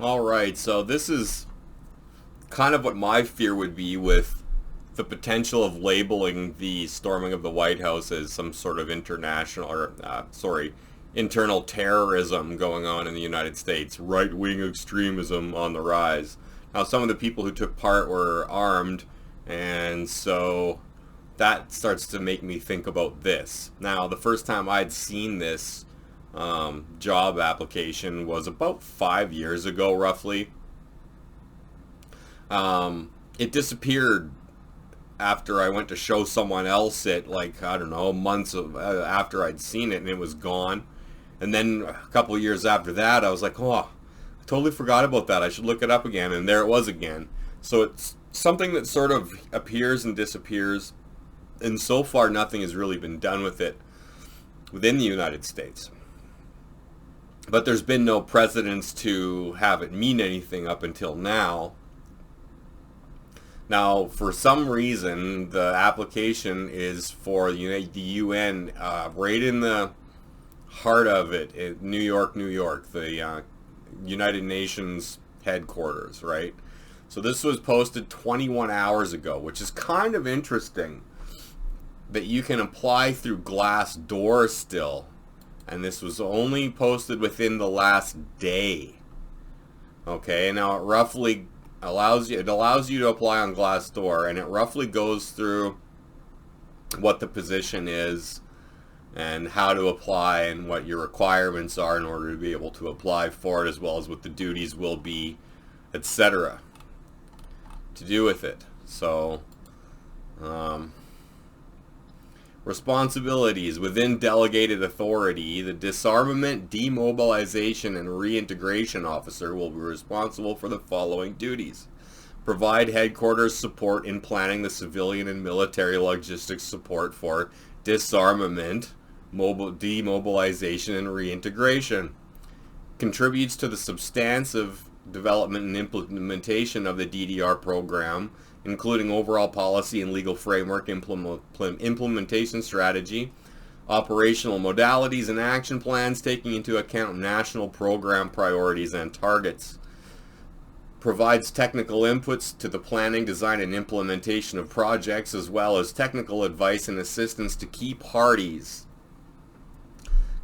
Alright, so this is kind of what my fear would be with the potential of labeling the storming of the White House as some sort of internal terrorism going on in the United States, right-wing extremism on the rise. Now, some of the people who took part were armed, and so that starts to make me think about this. Now, the first time I'd seen this job application was about 5 years ago, roughly. It disappeared after I went to show someone else it, like, I don't know, months after I'd seen it, and it was gone. And then a couple of years after that, I was like, oh, I totally forgot about that. I should look it up again. And there it was again. So it's something that sort of appears and disappears. And so far, nothing has really been done with it within the United States. But there's been no precedence to have it mean anything up until now. Now, for some reason, the application is for the UN, right in the heart of it, in New York, the United Nations headquarters, right? So this was posted 21 hours ago, which is kind of interesting that you can apply through Glassdoor still. And this was only posted within the last day. Okay, now it roughly allows you to apply on Glassdoor, and it roughly goes through what the position is and how to apply and what your requirements are in order to be able to apply for it, as well as what the duties will be, etc. to do with it. So responsibilities within delegated authority: the disarmament, demobilization, and reintegration officer will be responsible for the following duties: provide headquarters support in planning the civilian and military logistics support for disarmament, demobilization, and reintegration; contributes to the substantive development and implementation of the DDR program, including overall policy and legal framework, implementation strategy, operational modalities and action plans taking into account national program priorities and targets; provides technical inputs to the planning, design, and implementation of projects, as well as technical advice and assistance to key parties;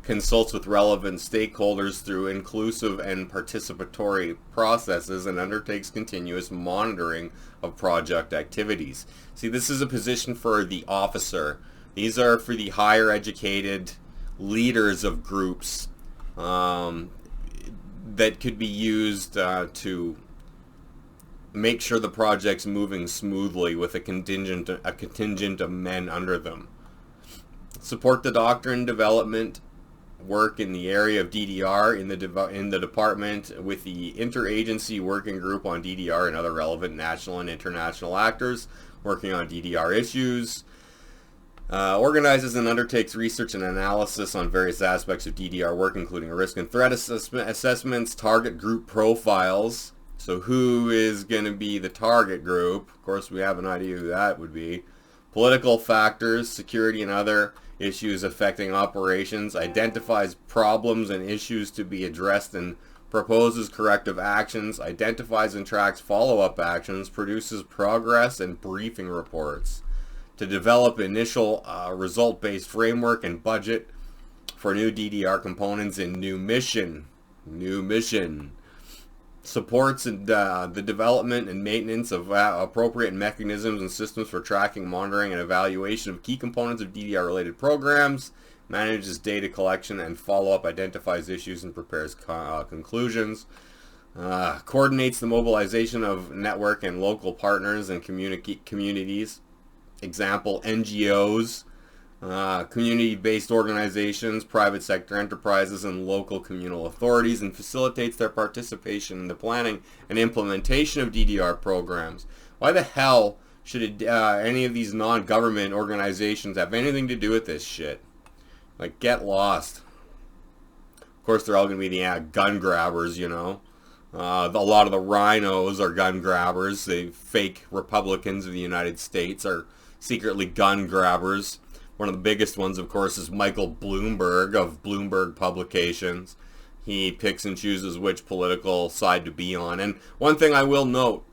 consults with relevant stakeholders through inclusive and participatory processes, and undertakes continuous monitoring of project activities. See, this is a position for the officer. These are for the higher educated leaders of groups that could be used to make sure the project's moving smoothly with a contingent of men under them. Support the doctrine development work in the area of DDR in the department with the interagency working group on DDR and other relevant national and international actors working on DDR issues. Organizes and undertakes research and analysis on various aspects of DDR work, including risk and threat assessments, target group profiles. So who is going to be the target group? Of course, we have an idea who that would be. Political factors, security and other issues affecting operations, identifies problems and issues to be addressed and proposes corrective actions, identifies and tracks follow-up actions, produces progress and briefing reports. To develop initial result-based framework and budget for new DDR components in new mission. Supports the development and maintenance of appropriate mechanisms and systems for tracking, monitoring, and evaluation of key components of DDR-related programs, manages data collection and follow-up, identifies issues, and prepares conclusions, coordinates the mobilization of network and local partners and communities, example, NGOs, community-based organizations, private sector enterprises, and local communal authorities, and facilitates their participation in the planning and implementation of DDR programs. Why the hell should any of these non-government organizations have anything to do with this shit? Like, get lost. Of course, they're all going to be the gun grabbers, you know. A lot of the rhinos are gun grabbers. The fake Republicans of the United States are secretly gun grabbers. One of the biggest ones, of course, is Michael Bloomberg of Bloomberg Publications. he picks and chooses which political side to be on. And one thing I will note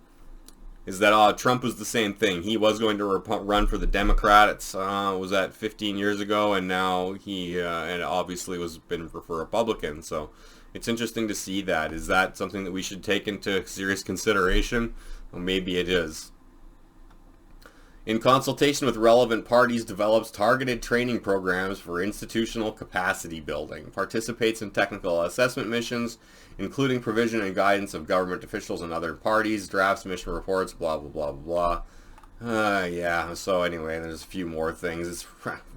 is that Trump was the same thing. He was going to run for the Democrats, was that 15 years ago, and now he and obviously was been for Republican. So it's interesting to see that. Is that something that we should take into serious consideration? Well, maybe it is. In consultation with relevant parties, develops targeted training programs for institutional capacity building, participates in technical assessment missions, including provision and guidance of government officials and other parties, drafts mission reports, blah, blah, blah, blah. Yeah, so anyway, there's a few more things. It's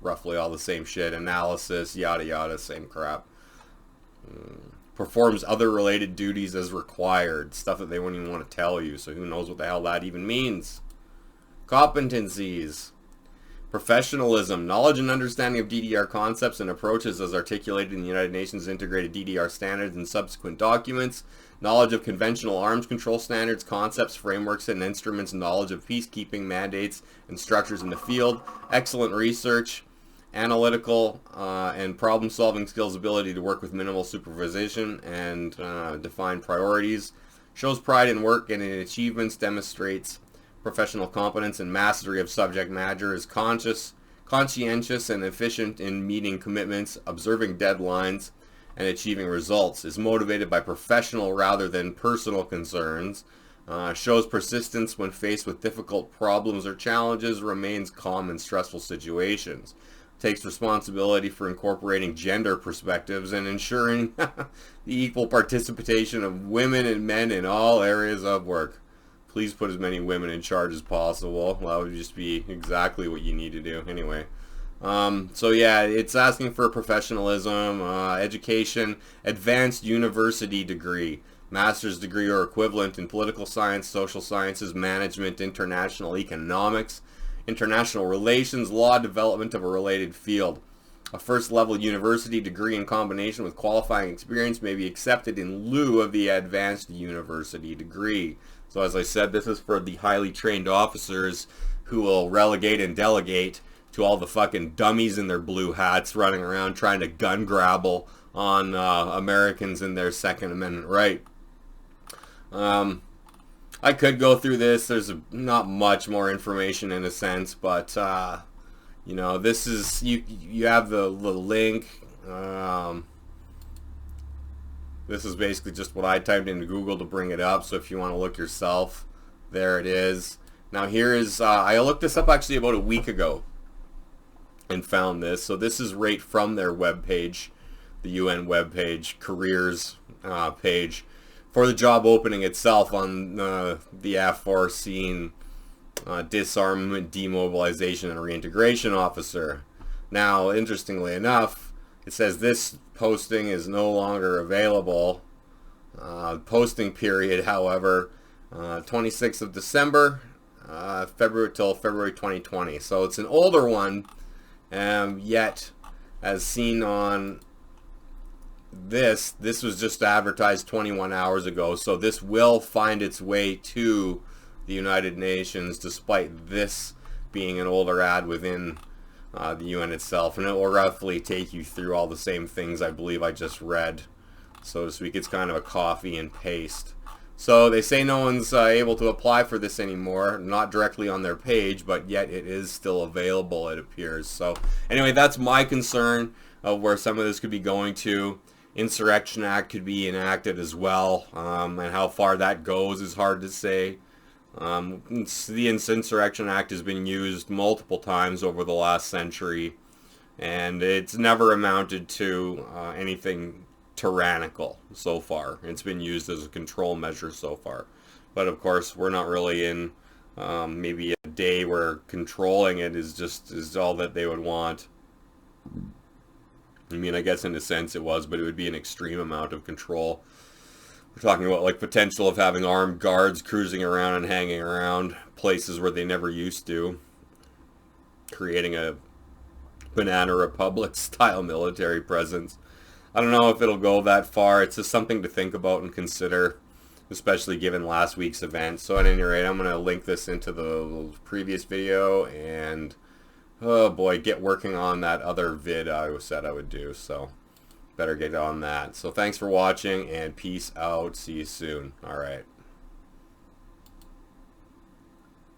roughly all the same shit. Analysis, yada, yada, same crap. Performs other related duties as required. Stuff that they wouldn't even want to tell you, so who knows what the hell that even means. Competencies. Professionalism. Knowledge and understanding of DDR concepts and approaches as articulated in the United Nations Integrated DDR Standards and subsequent documents. Knowledge of conventional arms control standards, concepts, frameworks, and instruments. Knowledge of peacekeeping mandates and structures in the field. Excellent research. Analytical and problem-solving skills, ability to work with minimal supervision and define priorities. Shows pride in work and in achievements. Demonstrates professional competence and mastery of subject matter, is conscientious and efficient in meeting commitments, observing deadlines, and achieving results, is motivated by professional rather than personal concerns, shows persistence when faced with difficult problems or challenges, remains calm in stressful situations, takes responsibility for incorporating gender perspectives and ensuring the equal participation of women and men in all areas of work. Please put as many women in charge as possible. That would just be exactly what you need to do anyway. So yeah, it's asking for professionalism, education, advanced university degree, master's degree or equivalent in political science, social sciences, management, international economics, international relations, law, development of a related field. A first level university degree in combination with qualifying experience may be accepted in lieu of the advanced university degree. So as I said, this is for the highly trained officers who will relegate and delegate to all the fucking dummies in their blue hats running around trying to gun grapple on Americans in their Second Amendment right. I could go through this. There's not much more information in a sense, but you know, this is you have the link. This is basically just what I typed into Google to bring it up, so if you want to look yourself, there it is. Now here is, I looked this up actually about a week ago and found this. So this is right from their webpage, the UN webpage, careers page, for the job opening itself on the aforementioned disarmament, demobilization, and reintegration officer. Now, interestingly enough, it says this posting is no longer available. Posting period, however, 26th of December, February till February 2020. So it's an older one, yet as seen on this was just advertised 21 hours ago. So this will find its way to the United Nations, despite this being an older ad within the UN itself, and it will roughly take you through all the same things I believe I just read, so to speak. It's kind of a copy and paste. So they say no one's able to apply for this anymore, not directly on their page, but yet it is still available, it appears. So anyway, that's my concern of where some of this could be going to. Insurrection Act could be enacted as well, and how far that goes is hard to say. The Insurrection Act has been used multiple times over the last century, and it's never amounted to anything tyrannical so far. It's been used as a control measure so far. But of course, we're not really in maybe a day where controlling it is all that they would want. I mean, I guess in a sense it was, but it would be an extreme amount of control. We're talking about like potential of having armed guards cruising around and hanging around places where they never used to, creating a Banana Republic style military presence. I don't know if it'll go that far. It's just something to think about and consider, especially given last week's event. So at any rate, I'm going to link this into the previous video and, oh boy, get working on that other vid I said I would do. So better get on that. So thanks for watching, and peace out. See you soon. All right.